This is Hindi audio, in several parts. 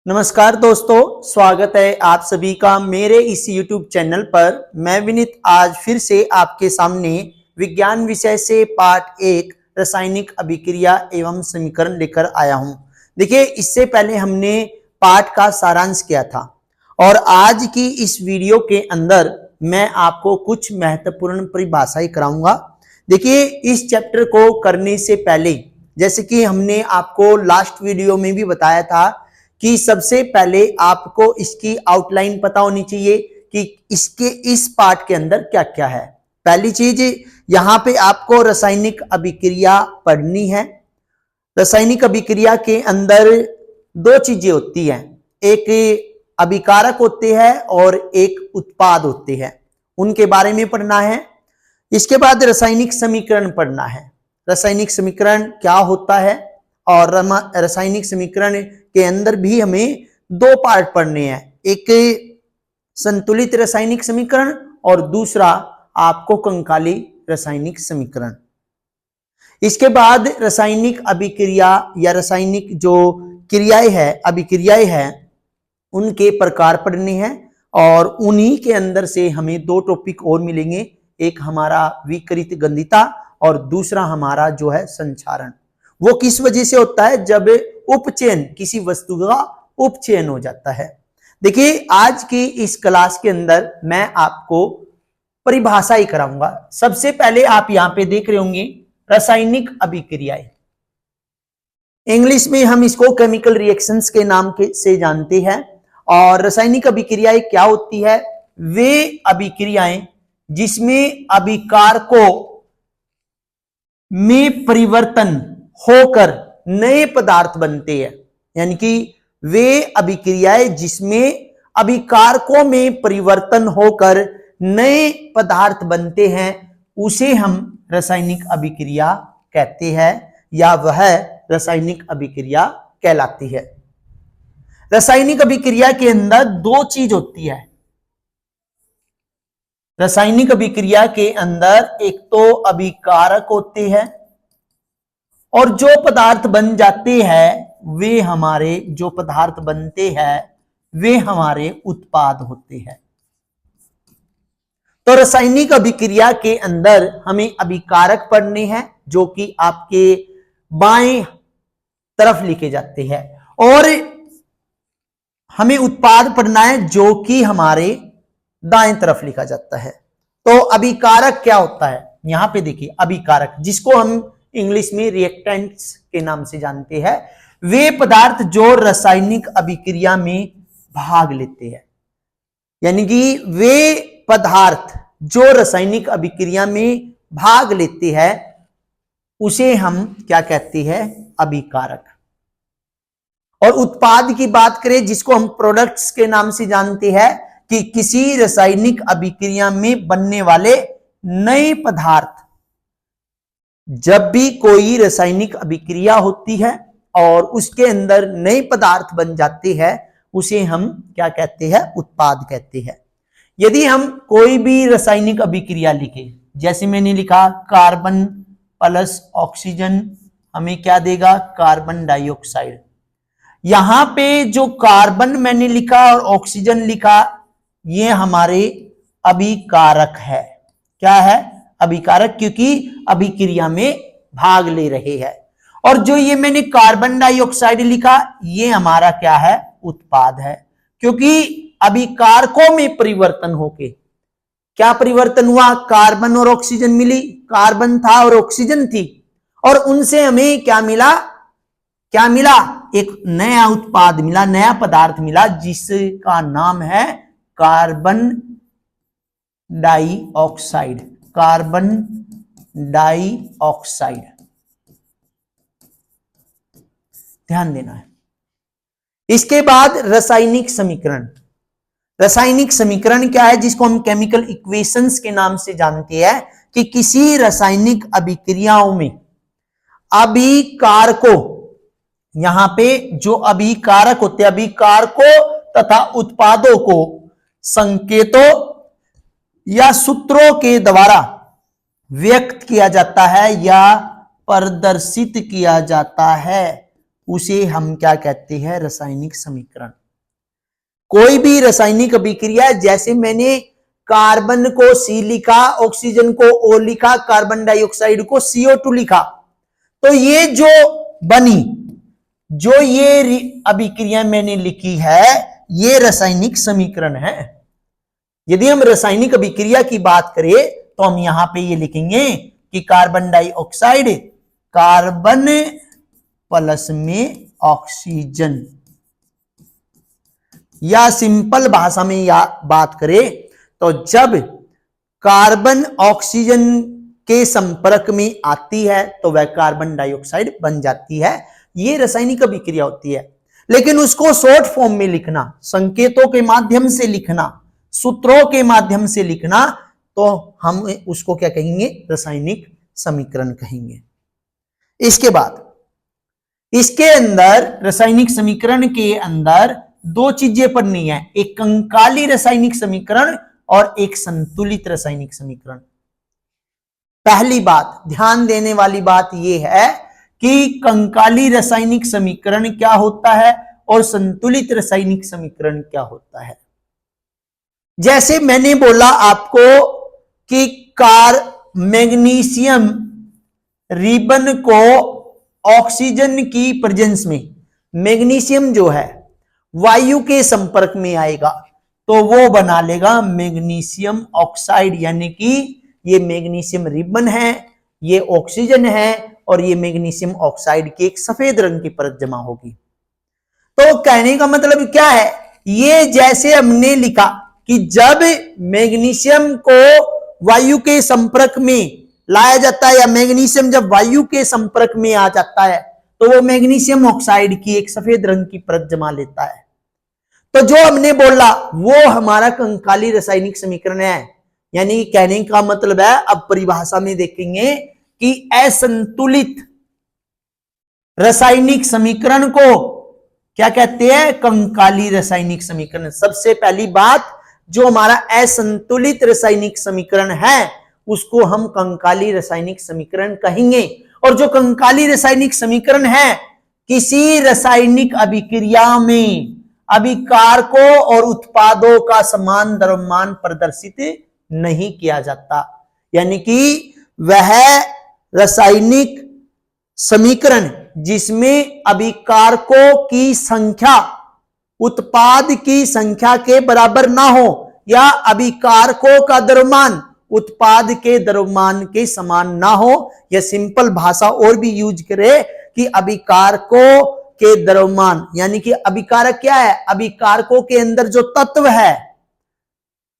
नमस्कार दोस्तों, स्वागत है आप सभी का मेरे इस YouTube चैनल पर। मैं विनीत आज फिर से आपके सामने विज्ञान विषय से पाठ 1 रासायनिक अभिक्रिया एवं समीकरण लेकर आया हूं। देखिए, इससे पहले हमने पाठ का सारांश किया था और आज की इस वीडियो के अंदर मैं आपको कुछ महत्वपूर्ण परिभाषाएं कराऊंगा। देखिए, इस चैप्टर को करने से पहले जैसे कि हमने आपको लास्ट वीडियो में भी बताया था कि सबसे पहले आपको इसकी आउटलाइन पता होनी चाहिए कि इसके इस पार्ट के अंदर क्या क्या है। पहली चीज, यहां पे आपको रासायनिक अभिक्रिया पढ़नी है। रासायनिक अभिक्रिया के अंदर दो चीजें होती हैं, एक अभिकारक होते हैं और एक उत्पाद होते हैं, उनके बारे में पढ़ना है। इसके बाद रासायनिक समीकरण पढ़ना है। रासायनिक समीकरण क्या होता है और रासायनिक समीकरण के अंदर भी हमें दो पार्ट पढ़ने हैं, एक संतुलित रासायनिक समीकरण और दूसरा आपको कंकाली रासायनिक समीकरण। इसके बाद रासायनिक अभिक्रिया या रासायनिक जो क्रियाएं है, अभिक्रियाएं हैं, उनके प्रकार पढ़ने हैं और उन्हीं के अंदर से हमें दो टॉपिक और मिलेंगे, एक हमारा विकृत गंधिता और दूसरा हमारा जो है संचारण। वो किस वजह से होता है? जब उपचयन, किसी वस्तु का उपचयन हो जाता है। देखिए, आज की इस क्लास के अंदर मैं आपको परिभाषा ही कराऊंगा। सबसे पहले आप यहां पे देख रहे होंगे रासायनिक अभिक्रियाएं, इंग्लिश में हम इसको केमिकल रिएक्शंस के नाम से जानते हैं। और रासायनिक अभिक्रियाएं क्या होती है? वे अभिक्रियाएं जिसमें अभिकारकों में परिवर्तन होकर नए पदार्थ बनते हैं, यानी कि वे अभिक्रियाएं जिसमें अभिकारकों में परिवर्तन होकर नए पदार्थ बनते हैं, उसे हम रासायनिक अभिक्रिया कहते हैं या वह रासायनिक अभिक्रिया कहलाती है। रासायनिक अभिक्रिया के अंदर दो चीज होती है। रासायनिक अभिक्रिया के अंदर एक तो अभिकारक होते हैं और जो पदार्थ बन जाते हैं वे हमारे, जो पदार्थ बनते हैं वे हमारे उत्पाद होते हैं। तो रासायनिक अभिक्रिया के अंदर हमें अभिकारक पढ़ने हैं जो कि आपके बाएं तरफ लिखे जाते हैं और हमें उत्पाद पढ़ना है जो कि हमारे दाएं तरफ लिखा जाता है। तो अभिकारक क्या होता है? यहां पे देखिए, अभिकारक जिसको हम इंग्लिश में रिएक्टेंट्स के नाम से जानते हैं, वे पदार्थ जो रासायनिक अभिक्रिया में भाग लेते हैं, यानी कि वे पदार्थ जो रासायनिक अभिक्रिया में भाग लेते हैं उसे हम क्या कहते हैं? अभिकारक। और उत्पाद की बात करें जिसको हम प्रोडक्ट्स के नाम से जानते हैं कि किसी रासायनिक अभिक्रिया में बनने वाले नए पदार्थ, जब भी कोई रासायनिक अभिक्रिया होती है और उसके अंदर नए पदार्थ बन जाते हैं उसे हम क्या कहते हैं? उत्पाद कहते हैं। यदि हम कोई भी रासायनिक अभिक्रिया लिखे, जैसे मैंने लिखा कार्बन प्लस ऑक्सीजन, हमें क्या देगा? Carbon dioxide. यहां पे जो कार्बन मैंने लिखा और ऑक्सीजन लिखा, ये हमारे अभिकारक है। क्या है? अभिकारक, क्योंकि अभिक्रिया में भाग ले रहे हैं। और जो ये मैंने कार्बन डाइऑक्साइड लिखा, ये हमारा क्या है? उत्पाद है, क्योंकि अभिकारकों में परिवर्तन होके क्या परिवर्तन हुआ? कार्बन और ऑक्सीजन मिली, कार्बन था और ऑक्सीजन थी, और उनसे हमें क्या मिला? क्या मिला? एक नया उत्पाद मिला, नया पदार्थ मिला जिसका नाम है कार्बन डाइऑक्साइड। कार्बन डाइऑक्साइड, ध्यान देना है। इसके बाद रासायनिक समीकरण। रासायनिक समीकरण क्या है? जिसको हम केमिकल इक्वेशंस के नाम से जानते हैं कि किसी रासायनिक अभिक्रियाओं में अभिकारकों, यहां पे जो अभिकारक होते हैं, अभिकारकों तथा उत्पादों को संकेतों या सूत्रों के द्वारा व्यक्त किया जाता है या प्रदर्शित किया जाता है, उसे हम क्या कहते हैं, रासायनिक समीकरण। कोई भी रासायनिक अभिक्रिया, जैसे मैंने कार्बन को C लिखा, ऑक्सीजन को O लिखा, कार्बन डाइऑक्साइड को CO2 लिखा, तो ये जो बनी, जो ये अभिक्रिया मैंने लिखी है, ये रासायनिक समीकरण है। यदि हम रासायनिक अभिक्रिया की बात करें तो हम यहां पे ये लिखेंगे कि कार्बन डाइऑक्साइड, कार्बन प्लस में ऑक्सीजन, या सिंपल भाषा में या बात करें तो जब कार्बन ऑक्सीजन के संपर्क में आती है तो वह कार्बन डाइऑक्साइड बन जाती है। यह रासायनिक अभिक्रिया होती है। लेकिन उसको शॉर्ट फॉर्म में लिखना, संकेतों के माध्यम से लिखना, सूत्रों के माध्यम से लिखना, तो हम उसको क्या कहेंगे, रासायनिक समीकरण कहेंगे। इसके बाद इसके अंदर, रासायनिक समीकरण के अंदर दो चीजें पढ़नी है, एक कंकाली रासायनिक समीकरण और एक संतुलित रासायनिक समीकरण। पहली बात, ध्यान देने वाली बात यह है कि कंकाली रासायनिक समीकरण क्या होता है और संतुलित रासायनिक समीकरण क्या होता है। जैसे मैंने बोला आपको कि मैग्नीशियम रिबन को ऑक्सीजन की प्रेजेंस में, मैग्नीशियम जो है वायु के संपर्क में आएगा तो वो बना लेगा मैग्नीशियम ऑक्साइड, यानी कि ये मैग्नीशियम रिबन है, ये ऑक्सीजन है और ये मैग्नीशियम ऑक्साइड की एक सफेद रंग की परत जमा होगी। तो कहने का मतलब क्या है, ये जैसे हमने लिखा कि जब मैग्नीशियम को वायु के संपर्क में लाया जाता है, या मैग्नीशियम जब वायु के संपर्क में आ जाता है तो वो मैग्नीशियम ऑक्साइड की एक सफेद रंग की परत जमा लेता है। तो जो हमने बोला वो हमारा कंकाली रासायनिक समीकरण है। यानी कहने का मतलब है, अब परिभाषा में देखेंगे कि असंतुलित रासायनिक समीकरण को क्या कहते हैं, कंकाली रासायनिक समीकरण। सबसे पहली बात, जो हमारा असंतुलित रासायनिक समीकरण है उसको हम कंकाली रासायनिक समीकरण कहेंगे। और जो कंकाली रासायनिक समीकरण है, किसी रासायनिक अभिक्रिया में अभिकारकों और उत्पादों का समान द्रव्यमान प्रदर्शित नहीं किया जाता। यानी कि वह रासायनिक समीकरण जिसमें अभिकारकों की संख्या उत्पाद की संख्या के बराबर ना हो, या अभिकारकों का द्रव्यमान उत्पाद के द्रव्यमान के समान ना हो, या सिंपल भाषा और भी यूज करे कि अभिकारकों के द्रव्यमान, यानी कि अभिकारक क्या है, अभिकारकों के अंदर जो तत्व है,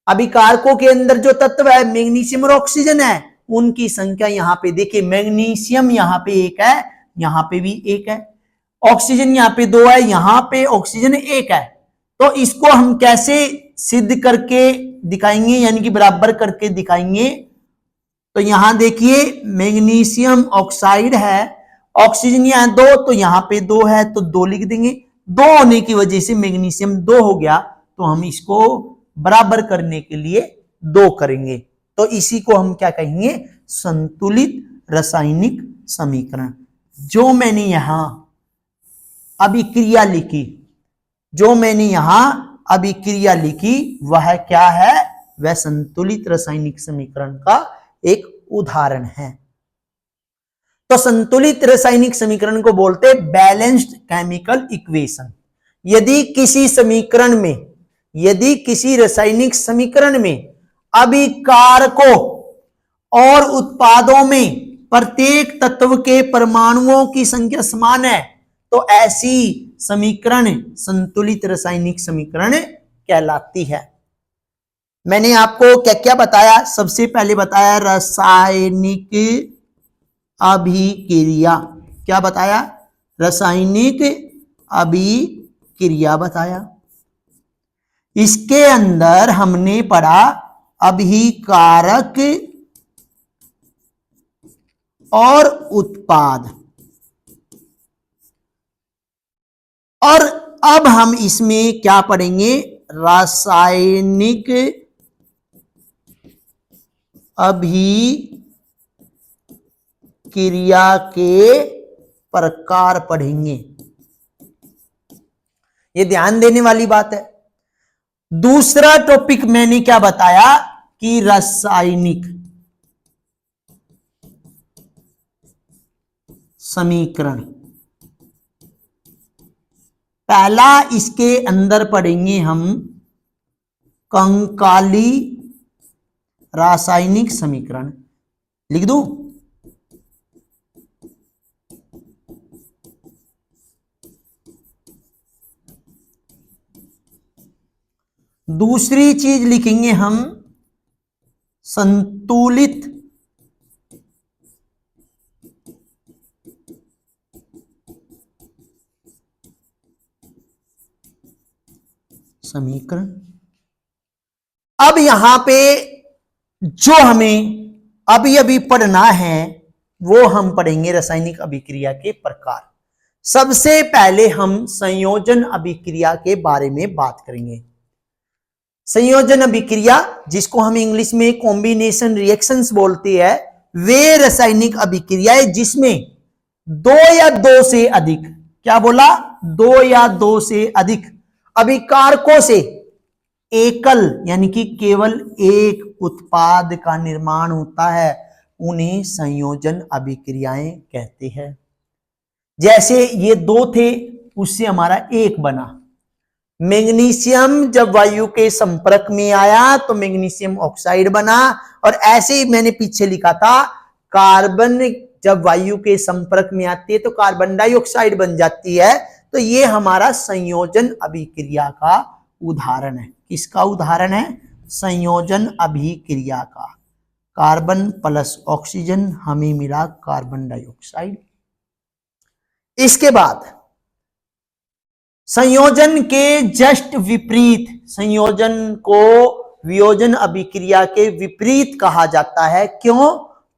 अभिकारकों के अंदर जो तत्व है मैग्नीशियम और ऑक्सीजन है, उनकी संख्या यहां पे देखिए, मैग्नीशियम यहां पे एक है, यहां पे भी एक है, ऑक्सीजन यहां पे दो है, यहां पे ऑक्सीजन एक है। तो इसको हम कैसे सिद्ध करके दिखाएंगे, यानी कि बराबर करके दिखाएंगे। तो यहां देखिए मैग्नीशियम ऑक्साइड है, ऑक्सीजन यहां दो, तो यहां पे दो है तो दो लिख देंगे। दो होने की वजह से मैग्नीशियम दो हो गया, तो हम इसको बराबर करने के लिए दो करेंगे। तो इसी को हम क्या कहेंगे, संतुलित रासायनिक समीकरण। जो मैंने यहां अभिक्रिया लिखी, जो मैंने यहां अभिक्रिया लिखी वह क्या है, वह संतुलित रासायनिक समीकरण का एक उदाहरण है। तो संतुलित रासायनिक समीकरण को बोलते बैलेंस्ड केमिकल इक्वेशन। यदि किसी समीकरण में, यदि किसी रासायनिक समीकरण में अभिकारकों और उत्पादों में प्रत्येक तत्व के परमाणुओं की संख्या समान है तो ऐसी समीकरण संतुलित रासायनिक समीकरण कहलाती है। मैंने आपको क्या क्या बताया, सबसे पहले बताया रासायनिक अभिक्रिया, क्या बताया, रासायनिक अभिक्रिया बताया। इसके अंदर हमने पढ़ा अभिकारक और उत्पाद, और अब हम इसमें क्या पढ़ेंगे, रासायनिक अभिक्रिया के प्रकार पढ़ेंगे। ये ध्यान देने वाली बात है। दूसरा टॉपिक मैंने क्या बताया कि रासायनिक समीकरण। पहला इसके अंदर पढ़ेंगे हम कंकाली रासायनिक समीकरण। लिख दूं? दूसरी चीज लिखेंगे हम संतुलित समीकरण। अब यहां पे जो हमें अभी पढ़ना है वो हम पढ़ेंगे रासायनिक अभिक्रिया के प्रकार। सबसे पहले हम संयोजन अभिक्रिया के बारे में बात करेंगे। संयोजन अभिक्रिया, जिसको हम इंग्लिश में कॉम्बिनेशन रिएक्शंस बोलते हैं, वे रासायनिक अभिक्रियाएं जिसमें दो या दो से अधिक, क्या बोला, दो या दो से अधिक अभिकारकों से एकल यानी कि केवल एक उत्पाद का निर्माण होता है, उन्हें संयोजन अभिक्रियाएं कहते हैं। जैसे ये दो थे, उससे हमारा एक बना। मैग्नीशियम जब वायु के संपर्क में आया तो मैग्नीशियम ऑक्साइड बना, और ऐसे ही मैंने पीछे लिखा था कार्बन जब वायु के संपर्क में आती है तो कार्बन डाइऑक्साइड बन जाती है। तो ये हमारा संयोजन अभिक्रिया का उदाहरण है। किसका उदाहरण है? संयोजन अभिक्रिया का। कार्बन प्लस ऑक्सीजन, हमें मिला कार्बन डाइऑक्साइड। इसके बाद संयोजन के जस्ट विपरीत, संयोजन को वियोजन अभिक्रिया के विपरीत कहा जाता है। क्यों?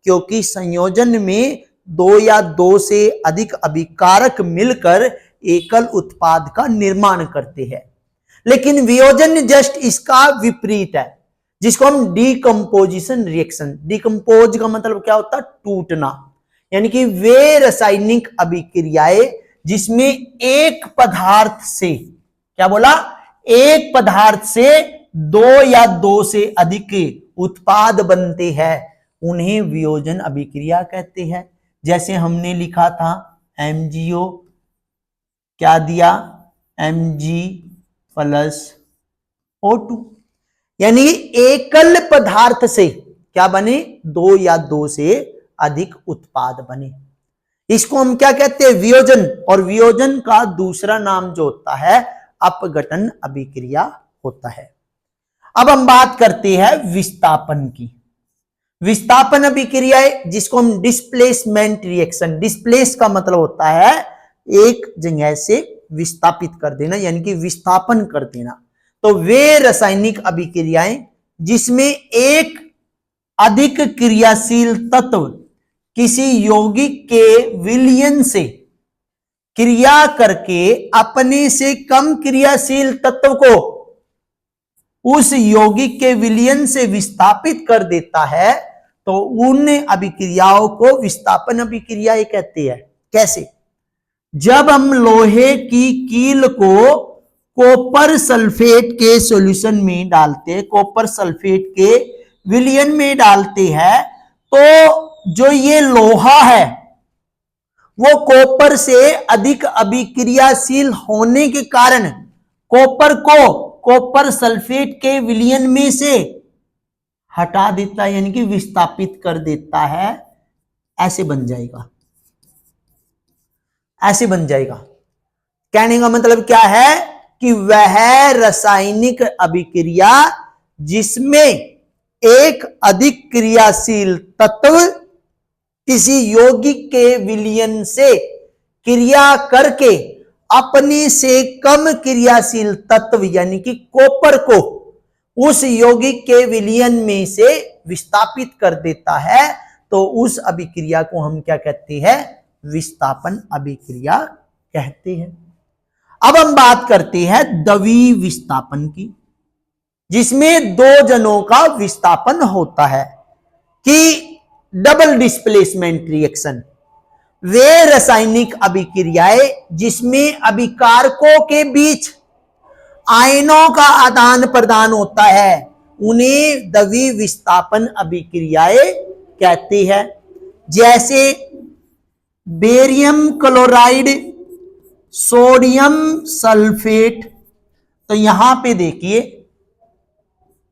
क्योंकि संयोजन में दो या दो से अधिक अभिकारक मिलकर एकल उत्पाद का निर्माण करते हैं। लेकिन वियोजन जस्ट इसका विपरीत है, जिसको हम डिकम्पोजिशन रिएक्शन, डिकम्पोज का मतलब क्या होता है? टूटना। यानी कि वे रासायनिक अभिक्रियाएं जिसमें एक पदार्थ से, क्या बोला, एक पदार्थ से दो या दो से अधिक उत्पाद बनते हैं, उन्हें वियोजन अभिक्रिया कहते हैं। जैसे हमने लिखा था MgO, क्या दिया, Mg प्लस O2, यानी एकल पदार्थ से क्या बने, दो या दो से अधिक उत्पाद बने। इसको हम क्या कहते हैं? वियोजन। और वियोजन का दूसरा नाम जो होता है अपघटन अभिक्रिया होता है। अब हम बात करते हैं विस्थापन की। विस्थापन अभिक्रियाएं जिसको हम डिस्प्लेसमेंट रिएक्शन, डिस्प्लेस का मतलब होता है एक जगह से विस्थापित कर देना, यानी कि विस्थापन कर देना। तो वे रासायनिक अभिक्रियाएं जिसमें एक अधिक क्रियाशील तत्व किसी यौगिक के विलयन से क्रिया करके अपने से कम क्रियाशील तत्व को उस यौगिक के विलयन से विस्थापित कर देता है, तो उन अभिक्रियाओं को विस्थापन अभिक्रियाएं कहते हैं। कैसे? जब हम लोहे की कील को कॉपर सल्फेट के सॉल्यूशन में डालते, कॉपर सल्फेट के विलयन में डालते हैं, तो जो ये लोहा है वो कॉपर से अधिक अभिक्रियाशील होने के कारण कॉपर को कॉपर सल्फेट के विलयन में से हटा देता है, यानी कि विस्थापित कर देता है। ऐसे बन जाएगा, ऐसे बन जाएगा। कहने का मतलब क्या है कि वह रासायनिक अभिक्रिया जिसमें एक अधिक क्रियाशील तत्व किसी यौगिक के विलयन से क्रिया करके अपने से कम क्रियाशील तत्व यानी कि कॉपर को उस यौगिक के विलयन में से विस्थापित कर देता है, तो उस अभिक्रिया को हम क्या कहते हैं? विस्थापन अभिक्रिया कहते हैं। अब हम बात करते हैं द्वि विस्थापन की, जिसमें दो जनों का विस्थापन होता है, कि डबल डिस्प्लेसमेंट रिएक्शन। वे रासायनिक अभिक्रियाएं जिसमें अभिकारकों के बीच आयनों का आदान प्रदान होता है उन्हें द्विविस्थापन अभिक्रियाएं कहती है। जैसे बेरियम क्लोराइड, सोडियम सल्फेट, तो यहां पे देखिए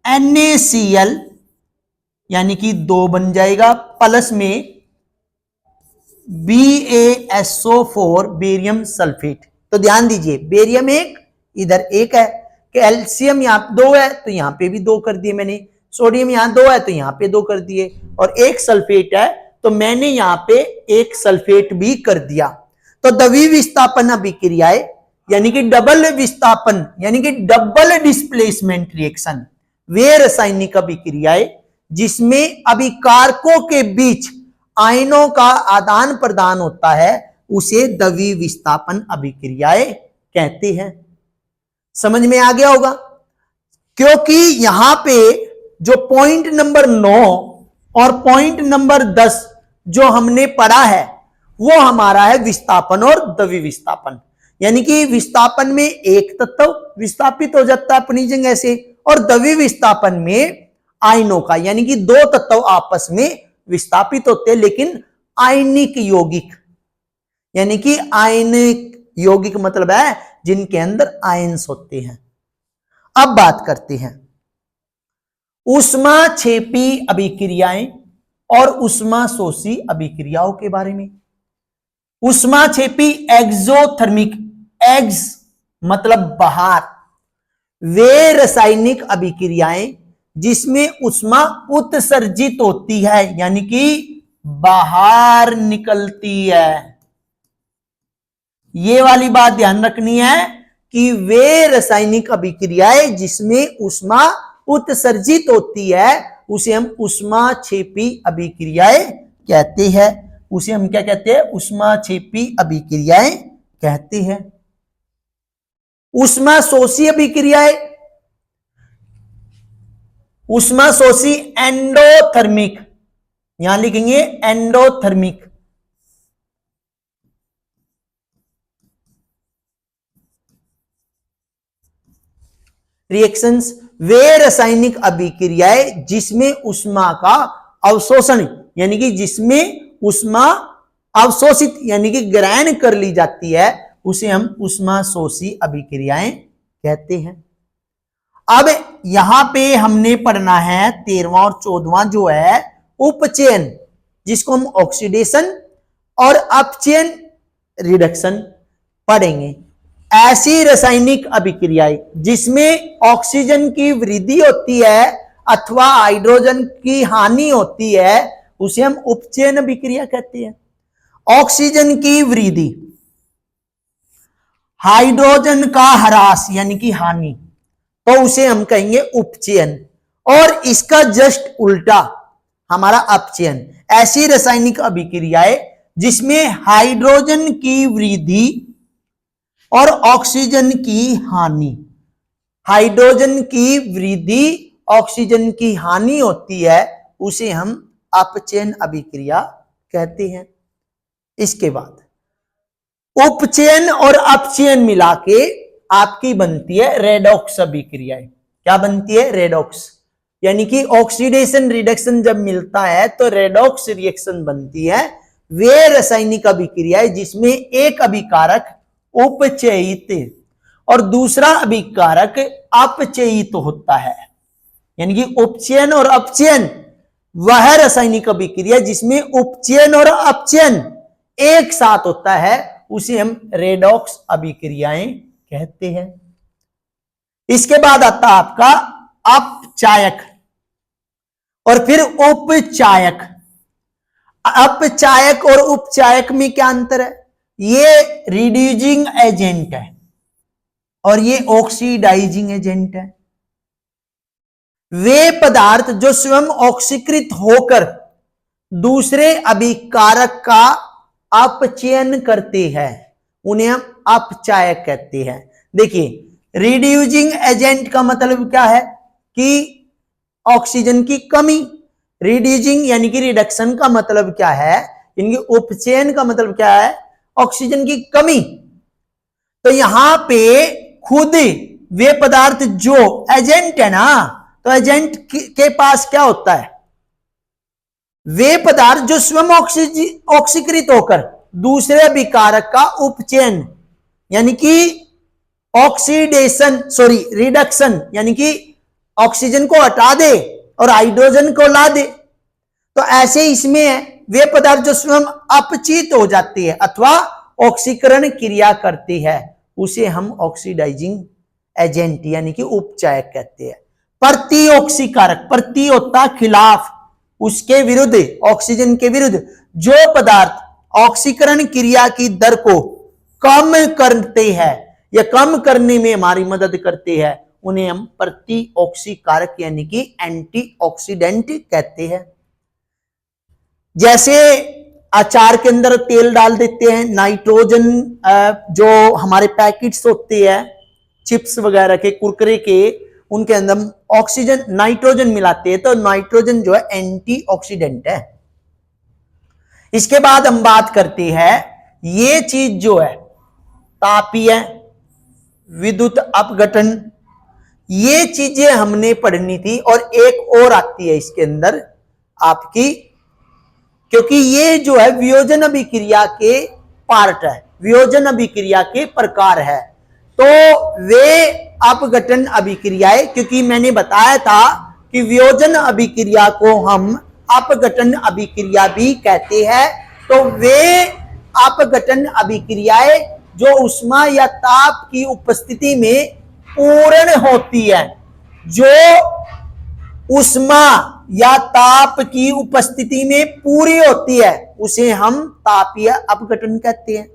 NaCl यानी कि 2 बन जाएगा, प्लस में BaSO4 बेरियम सल्फेट। तो ध्यान दीजिए बेरियम एक, इधर एक है, कैल्शियम यहां 2 है तो यहां पे भी 2 कर दिए मैंने, सोडियम यहां 2 है तो यहां पे 2 कर दिए, और एक सल्फेट है तो मैंने यहां पे एक सल्फेट भी कर दिया। तो द्विविस्थापन अभिक्रियाएं यानी कि डबल विस्थापन यानी कि डबल डिस्प्लेसमेंट रिएक्शन, वे रासायनिक अभिक्रियाएं जिसमें अभिकारकों के बीच आयनों का आदान प्रदान होता है उसे द्विविस्थापन अभिक्रियाएं कहते हैं। समझ में आ गया होगा, क्योंकि यहां पे जो पॉइंट नंबर 9 और पॉइंट नंबर 10 जो हमने पढ़ा है वो हमारा है विस्थापन और द्विविस्थापन। यानी कि विस्थापन में एक तत्व विस्थापित हो जाता है अपनी जगह से, और द्विविस्थापन में आयनों का यानी कि 2 तत्व आपस में विस्थापित होते हैं, लेकिन आयनिक यौगिक यानी कि आयनिक यौगिक मतलब है जिनके अंदर आयंस होते हैं। अब बात करते हैं ऊष्माक्षेपी अभिक्रियाएं और ऊष्माशोषी अभिक्रियाओं के बारे में। ऊष्माक्षेपी एक्सोथर्मिक, एक्स मतलब बाहर, वे रासायनिक अभिक्रियाएं जिसमें ऊष्मा उत्सर्जित होती है यानी कि बाहर निकलती है। ये वाली बात ध्यान रखनी है कि वे रासायनिक अभिक्रियाएं जिसमें ऊष्मा उत्सर्जित होती है उसे हम ऊष्माक्षेपी अभिक्रियाएं कहते हैं। उसे हम क्या कहते हैं? ऊष्माक्षेपी अभिक्रियाएं कहते हैं। ऊष्माशोषी अभिक्रियाएं, ऊष्माशोषी एंडोथर्मिक, यहां लिखेंगे एंडोथर्मिक, रिएक्शंस वे रासायनिक अभिक्रियाएं जिसमें ऊष्मा का अवशोषण यानी कि जिसमें ऊष्मा अवशोषित यानी कि ग्रहण कर ली जाती है उसे हम ऊष्माशोषी अभिक्रियाएं कहते हैं। अब यहां पे हमने पढ़ना है 13वां और 14वां जो है उपचयन, जिसको हम ऑक्सीडेशन और अपचयन रिडक्शन पढ़ेंगे। ऐसी रासायनिक अभिक्रियाएं जिसमें ऑक्सीजन की वृद्धि होती है अथवा हाइड्रोजन की हानि होती है उसे हम उपचयन अभिक्रिया कहते हैं। ऑक्सीजन की वृद्धि, हाइड्रोजन का ह्रास यानी कि हानि, तो उसे हम कहेंगे उपचयन, और इसका जस्ट उल्टा हमारा अपचयन। ऐसी रासायनिक अभिक्रियाएं जिसमें हाइड्रोजन की वृद्धि और ऑक्सीजन की हानि, हाइड्रोजन की वृद्धि ऑक्सीजन की हानि होती है उसे हम अपचयन अभिक्रिया कहते हैं। इसके बाद उपचयन और अपचयन मिला के आपकी बनती है रेडॉक्स अभिक्रियाएं। क्या बनती है? रेडॉक्स, यानी कि ऑक्सीडेशन रिडक्शन जब मिलता है तो रेडॉक्स रिएक्शन बनती है। वे रासायनिक अभिक्रियाएं जिसमें एक अभिकारक उपचयित और दूसरा अभिकारक अपचयित होता है, यानी कि उपचयन और अपचयन वह रासायनिक अभिक्रिया जिसमें उपचयन और अपचयन एक साथ होता है उसे हम रेडॉक्स अभिक्रियाएं कहते हैं। इसके बाद आता है आपका अपचायक और फिर उपचायक। अपचायक और उपचायक में क्या अंतर है? ये रिड्यूसिंग एजेंट है और ये ऑक्सीडाइजिंग एजेंट है। वे पदार्थ जो स्वयं ऑक्सीकृत होकर दूसरे अभिकारक का अपचयन करते हैं उन्हें हम अपचायक कहते हैं। देखिए, रिड्यूसिंग एजेंट का मतलब क्या है कि ऑक्सीजन की कमी, रिड्यूसिंग यानी कि रिडक्शन का मतलब क्या है, यानी उपचयन का मतलब क्या है, ऑक्सीजन की कमी। तो यहां पे खुद वे पदार्थ जो एजेंट है ना, तो एजेंट के पास क्या होता है, वे पदार्थ जो स्वयं ऑक्सीकृत होकर दूसरे अभिकारक का उपचयन यानी कि ऑक्सीडेशन रिडक्शन यानी कि ऑक्सीजन को हटा दे और हाइड्रोजन को ला दे, तो ऐसे इसमें है वे पदार्थ जो स्वयं अपचित हो जाती है अथवा ऑक्सीकरण क्रिया करती है उसे हम ऑक्सीडाइजिंग एजेंट यानी कि उपचायक कहते हैं। प्रतिऑक्सीकारक, प्रति होता खिलाफ, उसके विरुद्ध, ऑक्सीजन के विरुद्ध जो पदार्थ ऑक्सीकरण क्रिया की दर को कम करते हैं या कम करने में हमारी मदद करते हैं उन्हें हम प्रतिऑक्सीकारक यानी कि एंटीऑक्सीडेंट कहते हैं। जैसे अचार के अंदर तेल डाल देते हैं, नाइट्रोजन जो हमारे पैकेट्स होते हैं चिप्स वगैरह के, कुरकुरे के, उनके अंदर ऑक्सीजन नाइट्रोजन मिलाते हैं तो नाइट्रोजन जो है एंटीऑक्सीडेंट है। इसके बाद हम बात करते हैं ये चीज जो है तापीय विद्युत अपघटन, ये चीजें हमने पढ़नी थी और एक और आती है इसके अंदर आपकी, क्योंकि ये जो है वियोजन अभिक्रिया के पार्ट है, वियोजन अभिक्रिया के प्रकार है। तो वे अपघटन अभिक्रियाएं, क्योंकि मैंने बताया था कि वियोजन अभिक्रिया को हम अपघटन अभिक्रिया भी कहते हैं, तो वे अपघटन अभिक्रियाएं जो ऊष्मा या ताप की उपस्थिति में पूर्ण होती है, जो ऊष्मा या ताप की उपस्थिति में पूरी होती है उसे हम तापीय अपघटन कहते हैं।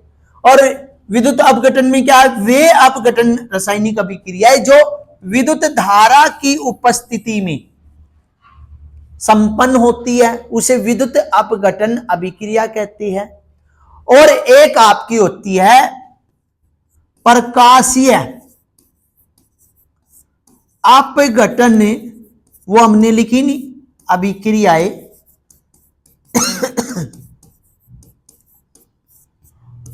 और विद्युत अपघटन में क्या है, वे अपघटन रासायनिक अभिक्रियाएं जो विद्युत धारा की उपस्थिति में संपन्न होती है उसे विद्युत अपघटन अभिक्रिया कहती है। और एक आपकी होती है प्रकाशीय अपघटन, वो हमने लिखी नहीं अभिक्रियाएं,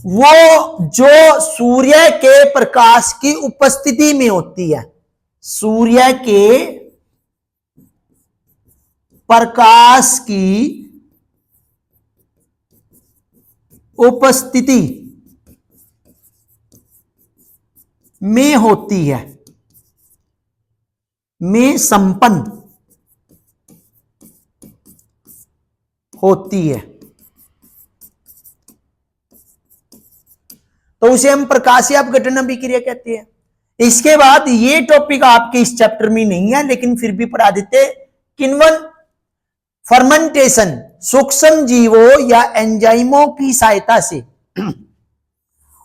वो जो सूर्य के प्रकाश की उपस्थिति में होती है, सूर्य के प्रकाश की उपस्थिति में होती है, में संपन्न होती है, तो उसे हम प्रकाशीय अपघटन अभिक्रिया कहते हैं। इसके बाद ये टॉपिक आपके इस चैप्टर में नहीं है लेकिन फिर भी पढ़ा देते, किण्वन फर्मेंटेशन, सूक्ष्म जीवों या एंजाइमों की सहायता से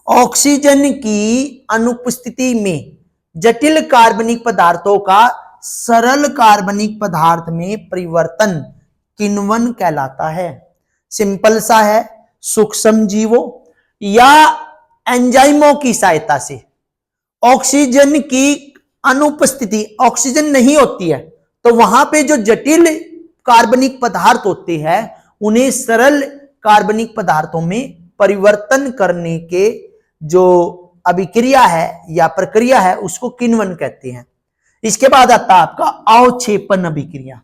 ऑक्सीजन की अनुपस्थिति में जटिल कार्बनिक पदार्थों का सरल कार्बनिक पदार्थ में परिवर्तन किण्वन कहलाता है। सिंपल सा है, सूक्ष्म जीवों या एंजाइमों की सहायता से ऑक्सीजन की अनुपस्थिति, ऑक्सीजन नहीं होती है तो वहां पे जो जटिल कार्बनिक पदार्थ होते हैं उन्हें सरल कार्बनिक पदार्थों में परिवर्तन करने के जो अभिक्रिया है या प्रक्रिया है उसको किण्वन कहते हैं। इसके बाद आता है आपका अवक्षेपण अभिक्रिया,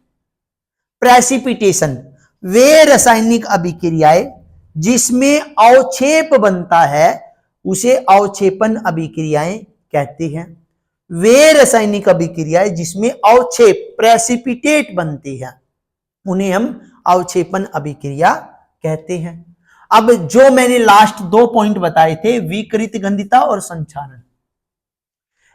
प्रेसिपिटेशन, वे रासायनिक अभिक्रियाएं जिसमें अवक्षेप बनता है उसे अवक्षेपण अभिक्रियाएं कहते हैं। वे रासायनिक अभिक्रियाएं जिसमें अवक्षेप प्रेसिपिटेट बनती है उन्हें हम अवक्षेपण अभिक्रिया कहते हैं। अब जो मैंने लास्ट 2 पॉइंट बताए थे, विकृत गंधिता और संक्षारण,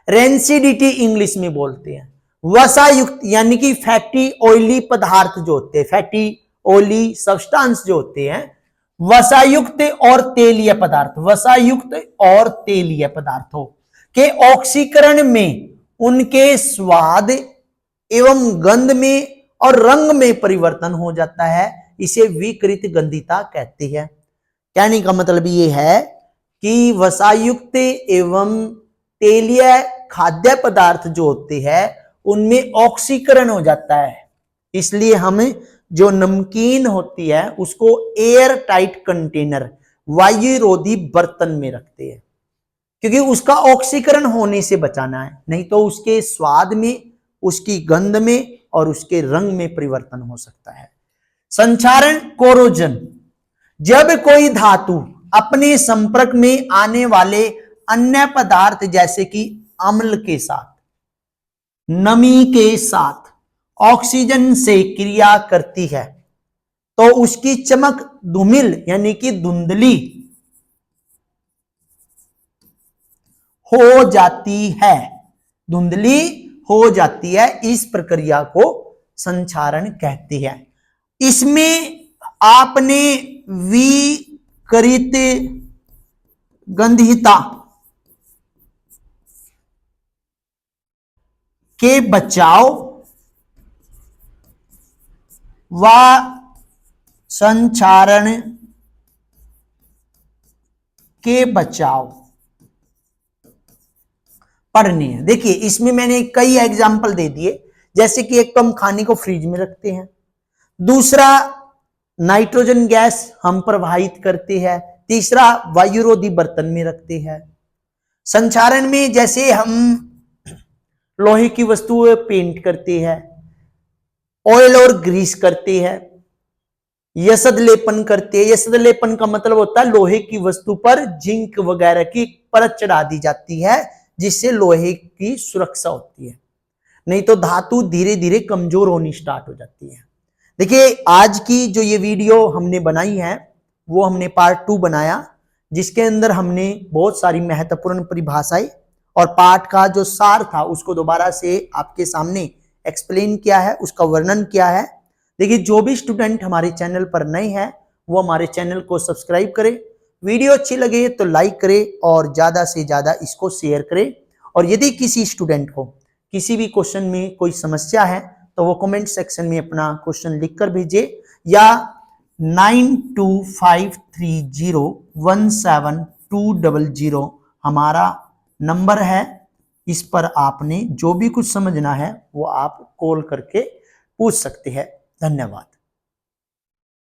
रेंसिडिटी इंग्लिश में बोलते हैं, वसायुक्त यानी कि फैटी ऑयली पदार्थ जो होते हैं, फैटी ऑयली सब्सटेंस जो होते हैं, वसायुक्त और तेलीय पदार्थ, वसायुक्त और तेलीय पदार्थों के ऑक्सीकरण में उनके स्वाद एवं गंध में और रंग में परिवर्तन हो जाता है, इसे विकृत गंधिता कहते हैं। कहने का मतलब ये है कि वसायुक्त एवं तेलीय खाद्य पदार्थ जो होते हैं उनमें ऑक्सीकरण हो जाता है, इसलिए हम जो नमकीन होती है उसको एयर टाइट कंटेनर, वायुरोधी बर्तन में रखते हैं। क्योंकि उसका ऑक्सीकरण होने से बचाना है, नहीं तो उसके स्वाद में, उसकी गंध में और उसके रंग में परिवर्तन हो सकता है। संक्षारण कोरोजन, जब कोई धातु अपने संपर्क में आने वाले अन्य पदार्थ जैसे कि अम्ल के साथ, नमी के साथ ऑक्सीजन से क्रिया करती है तो उसकी चमक धूमिल यानी कि धुंधली हो जाती है, धुंधली हो जाती है। इस प्रक्रिया को संक्षारण कहते हैं। इसमें आपने विकृत गंधहीता के बचाव व संक्षारण के बचाव पढ़ने हैं। देखिए इसमें मैंने कई एग्जाम्पल दे दिए, जैसे कि एक तो हम खाने को फ्रिज में रखते हैं, दूसरा नाइट्रोजन गैस हम प्रवाहित करते हैं, तीसरा वायुरोधी बर्तन में रखते हैं। संक्षारण में जैसे हम लोहे की वस्तुएं पेंट करते हैं, ऑयल और ग्रीस करते हैं, यसद लेपन करते हैं। यसद लेपन का मतलब होता है लोहे की वस्तु पर जिंक वगैरह की परत चढ़ा दी जाती है जिससे लोहे की सुरक्षा होती है, नहीं तो धातु धीरे धीरे कमजोर होनी स्टार्ट हो जाती है। देखिए आज की जो ये वीडियो हमने बनाई है वो हमने पार्ट 2 बनाया, जिसके अंदर हमने बहुत सारी महत्वपूर्ण परिभाषाएं और पाठ का जो सार था उसको दोबारा से आपके सामने एक्सप्लेन किया है, उसका वर्णन किया है। देखिए जो भी स्टूडेंट हमारे चैनल पर नए हैं वो हमारे चैनल को सब्सक्राइब करें, वीडियो अच्छी लगे तो लाइक करें और ज्यादा से ज्यादा इसको शेयर करें। और यदि किसी स्टूडेंट को किसी भी क्वेश्चन में कोई समस्या है तो वो कमेंट सेक्शन में अपना क्वेश्चन लिखकर भेजे या 9253017200 हमारा नंबर है। इस पर आपने जो भी कुछ समझना है वो आप कॉल करके पूछ सकते हैं। धन्यवाद।